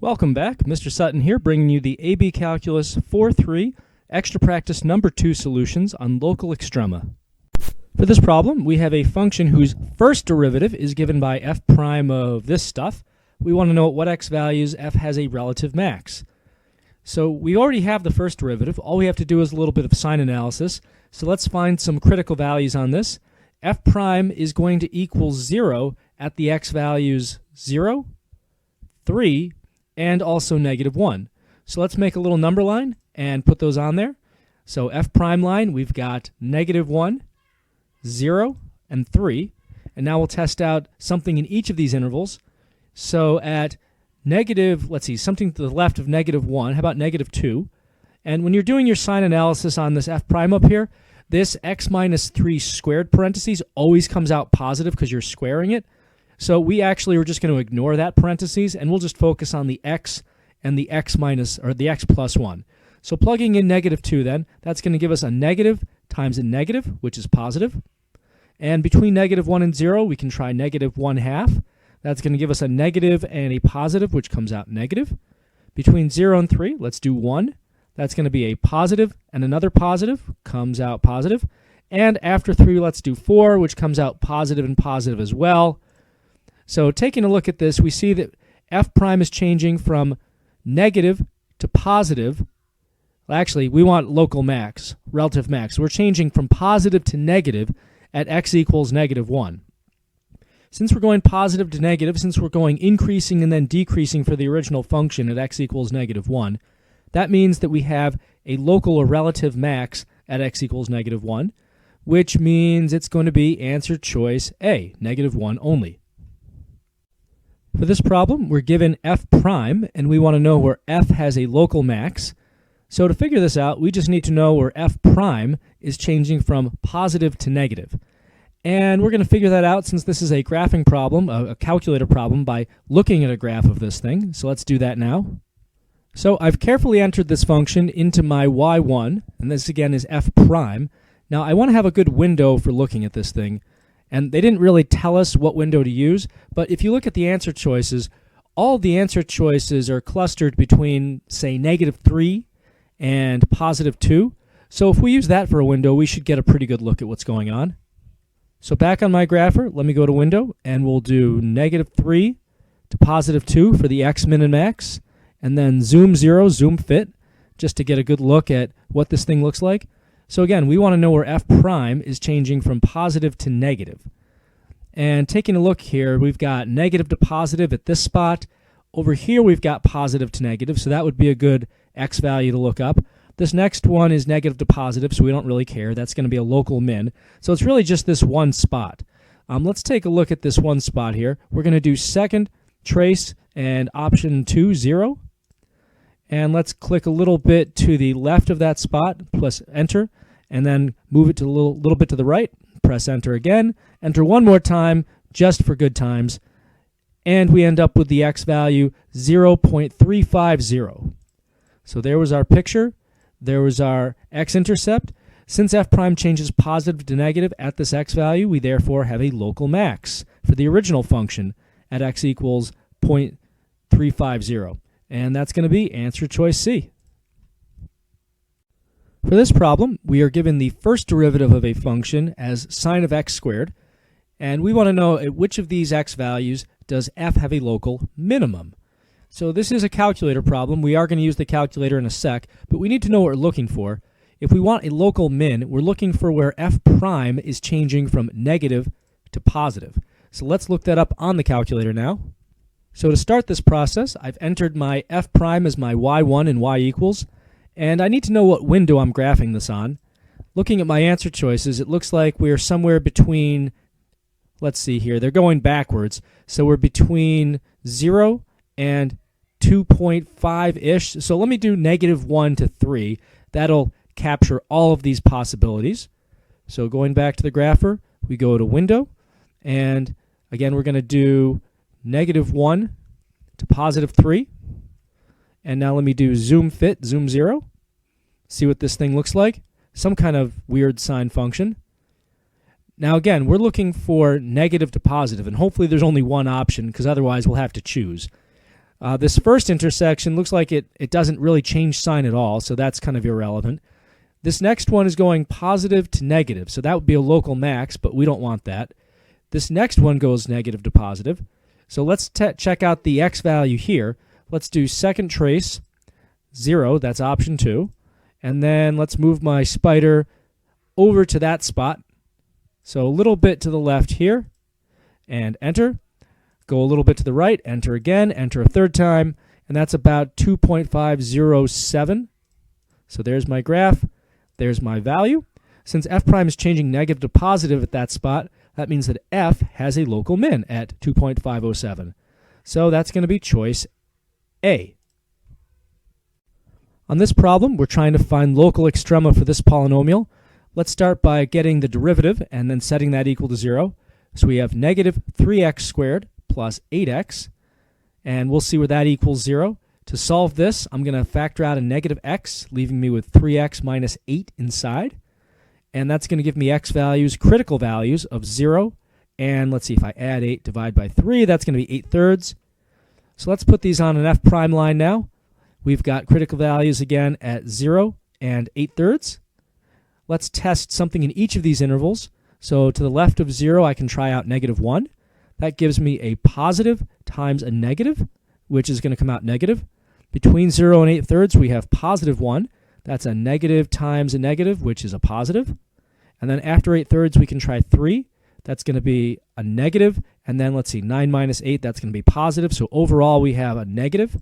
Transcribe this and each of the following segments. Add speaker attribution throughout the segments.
Speaker 1: Welcome back. Mr. Sutton here, bringing you the AB Calculus 4-3 Extra Practice Number 2 solutions on local extrema. For this problem, we have a function whose first derivative is given by f prime of this stuff. We want to know at what x values f has a relative max. So we already have the first derivative. All we have to do is a little bit of sign analysis. So let's find some critical values on this. F prime is going to equal 0 at the x values 0, 3, and also -1. So let's make a little number line and put those on there. So f prime line, we've got -1, 0, and 3. And now we'll test out something in each of these intervals. So at something to the left of -1, how about -2? And when you're doing your sign analysis on this f prime up here, this x minus 3 squared parentheses always comes out positive because you're squaring it. So we actually are just going to ignore that parentheses, and we'll just focus on the x and the x minus, or the x plus 1. So plugging in -2 then, that's going to give us a negative times a negative, which is positive. And between -1 and 0, we can try -1/2. That's going to give us a negative and a positive, which comes out negative. Between 0 and 3, let's do 1. That's going to be a positive and another positive, comes out positive. And after 3, let's do 4, which comes out positive and positive as well. So taking a look at this, we see that f prime is changing from negative to positive. Actually, we want local max, relative max. We're changing from positive to negative at x equals -1. Since we're going positive to negative, since we're going increasing and then decreasing for the original function at x equals -1, that means that we have a local or relative max at x equals -1, which means it's going to be answer choice A, -1 only. For this problem, we're given f prime, and we want to know where f has a local max. So to figure this out, we just need to know where f prime is changing from positive to negative. And we're going to figure that out since this is a graphing problem, a calculator problem, by looking at a graph of this thing. So let's do that now. So I've carefully entered this function into my y1, and this again is f prime. Now I want to have a good window for looking at this thing. And they didn't really tell us what window to use, but if you look at the answer choices, all the answer choices are clustered between, say, -3 and +2. So if we use that for a window, we should get a pretty good look at what's going on. So back on my grapher, let me go to window, and we'll do -3 to +2 for the x min and max, and then zoom 0, zoom fit, just to get a good look at what this thing looks like. So again, we want to know where f prime is changing from positive to negative. And taking a look here, we've got negative to positive at this spot. Over here, we've got positive to negative, so that would be a good x value to look up. This next one is negative to positive, so we don't really care. That's going to be a local min. So it's really just this one spot. Let's take a look at this one spot here. We're going to do second, trace, and option 2, 0. And let's click a little bit to the left of that spot, plus enter, and then move it to a little bit to the right, press enter again, enter one more time, just for good times, and we end up with the x value 0.350. So there was our picture, there was our x-intercept. Since f prime changes positive to negative at this x value, we therefore have a local max for the original function at x equals 0.350. And that's going to be answer choice C. For this problem, we are given the first derivative of a function as sine of x squared, and we want to know at which of these x values does f have a local minimum. So this is a calculator problem. We are going to use the calculator in a sec, but we need to know what we're looking for. If we want a local min, we're looking for where f prime is changing from negative to positive. So let's look that up on the calculator now. So to start this process, I've entered my f prime as my y1 and y equals, and I need to know what window I'm graphing this on. Looking at my answer choices, it looks like we're somewhere between, let's see here, they're going backwards, so we're between 0 and 2.5-ish. So let me do -1 to 3. That'll capture all of these possibilities. So going back to the grapher, we go to window, and again we're going to do -1 to +3. And now let me do zoom fit, zoom 0. See what this thing looks like. Some kind of weird sine function. Now again, we're looking for negative to positive, and hopefully there's only one option, because otherwise we'll have to choose. This first intersection looks like it doesn't really change sign at all, so that's kind of irrelevant. This next one is going positive to negative, so that would be a local max, but we don't want that. This next one goes negative to positive. So let's check out the x value here. Let's do second trace, 0, that's option 2. And then let's move my spider over to that spot. So a little bit to the left here, and enter. Go a little bit to the right, enter again, enter a third time, and that's about 2.507. So there's my graph, there's my value. Since f prime is changing negative to positive at that spot, that means that f has a local min at 2.507. So that's going to be choice A. On this problem, we're trying to find local extrema for this polynomial. Let's start by getting the derivative and then setting that equal to 0. So we have negative 3x squared plus 8x, and we'll see where that equals 0. To solve this, I'm going to factor out a negative x, leaving me with 3x minus 8 inside. And that's going to give me x values, critical values of 0. And let's see, if I add 8, divide by 3, that's going to be 8/3. So let's put these on an f prime line now. We've got critical values again at 0 and 8/3. Let's test something in each of these intervals. So to the left of 0, I can try out negative 1. That gives me a positive times a negative, which is going to come out negative. Between 0 and 8/3, we have positive 1. That's a negative times a negative, which is a positive. And then after 8/3, we can try 3. That's going to be a negative. And then let's see, 9 minus 8, that's going to be positive. So overall, we have a negative.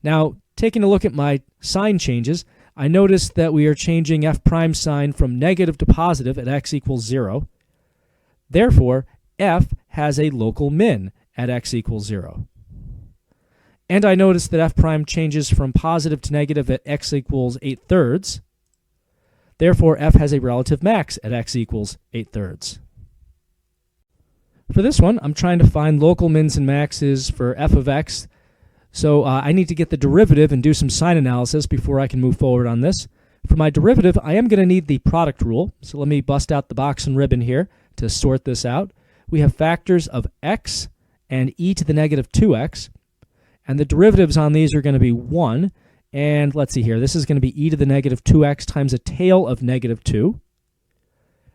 Speaker 1: Now, taking a look at my sign changes, I noticed that we are changing f prime sign from negative to positive at x equals 0. Therefore, f has a local min at x equals 0. And I noticed that f prime changes from positive to negative at x equals 8/3. Therefore, f has a relative max at x equals 8/3. For this one, I'm trying to find local mins and maxes for f of x. So I need to get the derivative and do some sign analysis before I can move forward on this. For my derivative, I am going to need the product rule. So let me bust out the box and ribbon here to sort this out. We have factors of x and e to the negative 2x. And the derivatives on these are going to be 1. And let's see here. This is going to be e to the negative 2x times a tail of negative 2.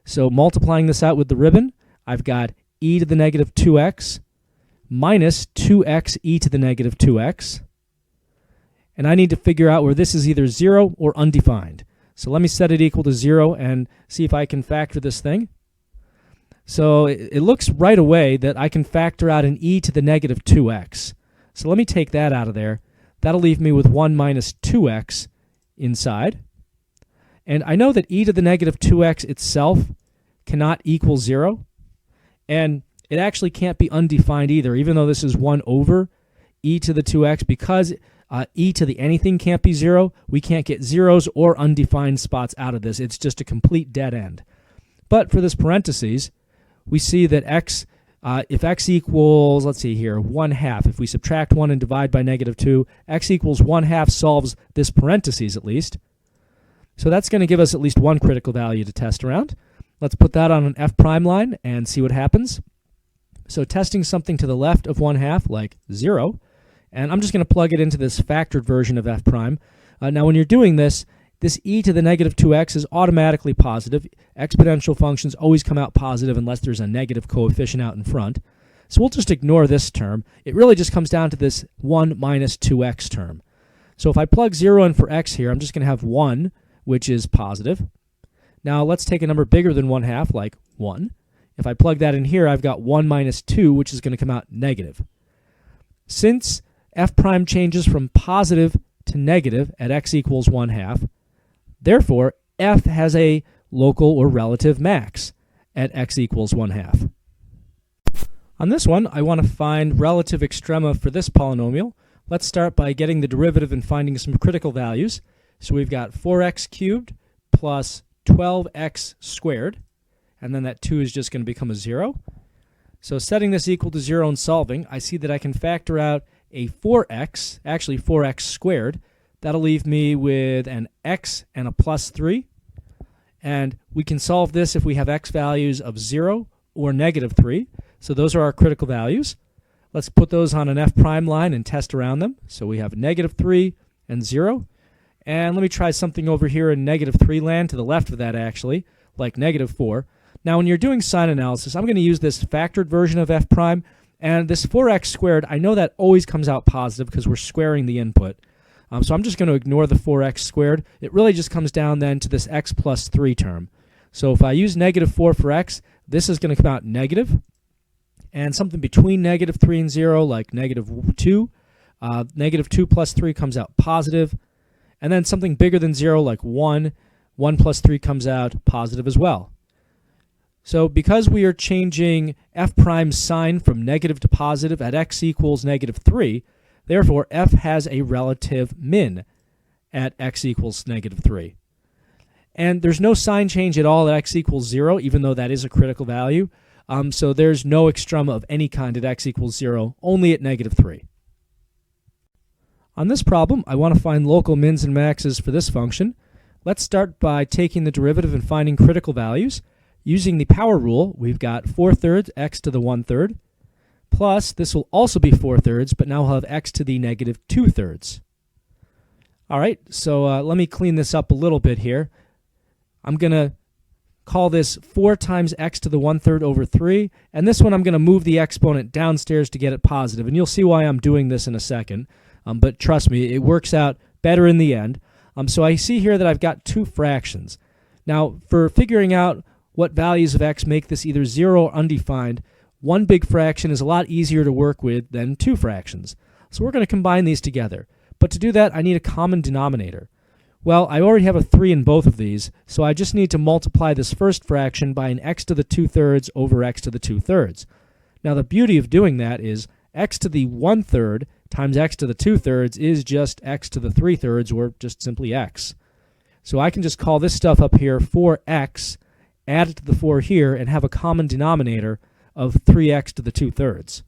Speaker 1: So multiplying this out with the ribbon, I've got e to the negative 2x minus 2x e to the negative 2x. And I need to figure out where this is either 0 or undefined. So let me set it equal to 0 and see if I can factor this thing. So it looks right away that I can factor out an e to the negative 2x. So let me take that out of there. That'll leave me with 1 minus 2x inside. And I know that e to the negative 2x itself cannot equal 0. And it actually can't be undefined either, even though this is 1 over e to the 2x. Because e to the anything can't be 0, we can't get zeros or undefined spots out of this. It's just a complete dead end. But for this parentheses, we see that x, if x equals, let's see here, 1/2. If we subtract 1 and divide by negative 2, x equals 1/2 solves this parentheses at least. So that's going to give us at least one critical value to test around. Let's put that on an f prime line and see what happens. So testing something to the left of 1/2, like 0, and I'm just going to plug it into this factored version of f prime. Now when you're doing this, this e to the negative 2x is automatically positive. Exponential functions always come out positive unless there's a negative coefficient out in front. So we'll just ignore this term. It really just comes down to this 1 minus 2x term. So if I plug 0 in for x here, I'm just going to have 1, which is positive. Now let's take a number bigger than 1/2, like 1. If I plug that in here, I've got 1 minus 2, which is going to come out negative. Since f prime changes from positive to negative at x equals 1/2, therefore, f has a local or relative max at x equals 1/2. On this one, I want to find relative extrema for this polynomial. Let's start by getting the derivative and finding some critical values. So we've got 4x cubed plus 12x squared, and then that 2 is just going to become a 0. So setting this equal to 0 and solving, I see that I can factor out a 4x, actually 4x squared. That'll leave me with an x and a plus 3. And we can solve this if we have x values of 0 or negative 3. So those are our critical values. Let's put those on an f prime line and test around them. So we have -3 and 0. And let me try something over here in -3 land, to the left of that actually, like -4. Now when you're doing sign analysis, I'm going to use this factored version of f prime, and this 4x squared, I know that always comes out positive because we're squaring the input. So I'm just going to ignore the 4x squared. It really just comes down then to this x plus 3 term. So if I use -4 for x, this is going to come out negative. And something between -3 and 0, like -2. -2 plus 3 comes out positive. And then something bigger than 0, like 1. 1 plus 3 comes out positive as well. So because we are changing f prime's sign from negative to positive at x equals -3, therefore f has a relative min at x equals -3. And there's no sign change at all at x equals 0, even though that is a critical value. So there's no extrema of any kind at x equals 0, only at -3. On this problem, I want to find local mins and maxes for this function. Let's start by taking the derivative and finding critical values. Using the power rule, we've got 4/3 x to the 1/3, plus this will also be 4/3, but now we'll have x to the -2/3. All right, so let me clean this up a little bit here. I'm going to call this 4 times x to the 1/3 over 3, and this one I'm going to move the exponent downstairs to get it positive, and you'll see why I'm doing this in a second. But trust me, it works out better in the end. So I see here that I've got two fractions. Now, for figuring out what values of x make this either 0 or undefined, one big fraction is a lot easier to work with than two fractions. So we're going to combine these together. But to do that, I need a common denominator. Well, I already have a 3 in both of these, so I just need to multiply this first fraction by an x to the 2/3 over x to the 2/3. Now, the beauty of doing that is x to the 1/3 times x to the 2/3 is just x to the 3/3, or just simply x. So I can just call this stuff up here 4x, add it to the 4 here, and have a common denominator of 3x to the 2/3.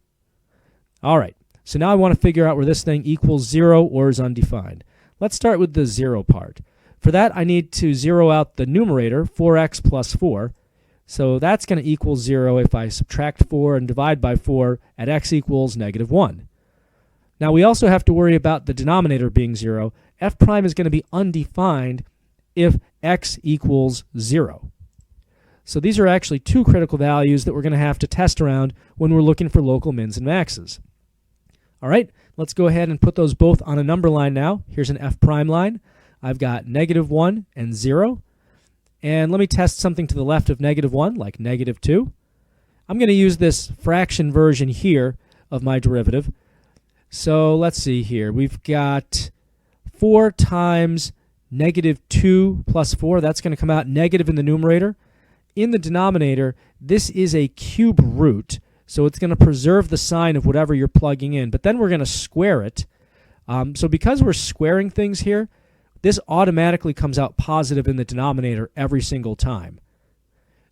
Speaker 1: All right, so now I want to figure out where this thing equals 0 or is undefined. Let's start with the 0 part. For that, I need to zero out the numerator, 4x plus 4. So that's going to equal 0 if I subtract 4 and divide by 4 at x equals -1. Now we also have to worry about the denominator being 0. F prime is going to be undefined if x equals 0. So these are actually two critical values that we're going to have to test around when we're looking for local mins and maxes. All right, let's go ahead and put those both on a number line now. Here's an f prime line. I've got -1 and 0. And let me test something to the left of -1, like -2. I'm going to use this fraction version here of my derivative. So let's see here. We've got 4 times -2 plus 4. That's going to come out negative in the numerator. In the denominator, this is a cube root, so it's going to preserve the sign of whatever you're plugging in, but then we're going to square it. So because we're squaring things here, this automatically comes out positive in the denominator every single time.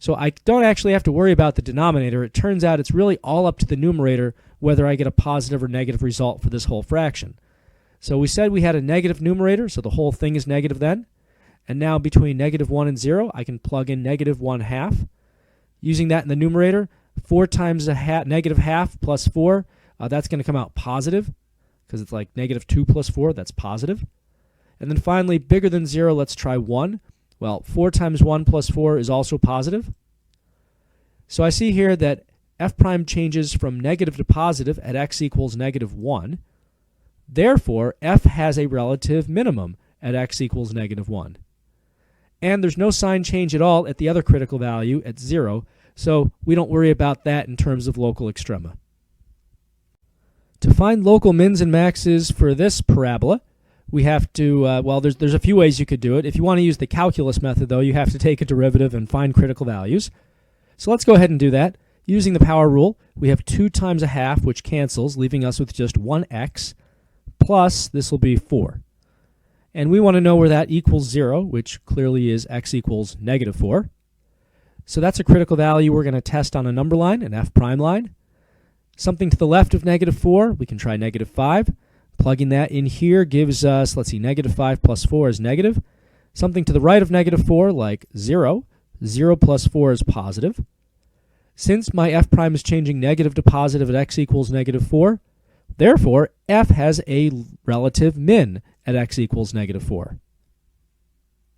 Speaker 1: So I don't actually have to worry about the denominator. It turns out it's really all up to the numerator whether I get a positive or negative result for this whole fraction. So we said we had a negative numerator, so the whole thing is negative then. And now between -1 and 0, I can plug in -1/2. Using that in the numerator, 4 times -1/2 plus 4, that's going to come out positive, because it's like -2 plus 4, that's positive. And then finally, bigger than 0, let's try 1. Well, 4 times 1 plus 4 is also positive. So I see here that f prime changes from negative to positive at x equals -1. Therefore, f has a relative minimum at x equals -1. And there's no sign change at all at the other critical value at 0, so we don't worry about that in terms of local extrema. To find local mins and maxes for this parabola, we have to, well, there's a few ways you could do it. If you want to use the calculus method, though, you have to take a derivative and find critical values. So let's go ahead and do that. Using the power rule, we have 2 times 1/2, which cancels, leaving us with just 1x, plus this will be 4. And we want to know where that equals 0, which clearly is x equals -4. So that's a critical value we're going to test on a number line, an f prime line. Something to the left of -4, we can try -5. Plugging that in here gives us, let's see, -5 plus 4 is negative. Something to the right of -4, like 0. 0 plus 4 is positive. Since my f prime is changing negative to positive at x equals negative 4, therefore f has a relative min at x equals negative 4.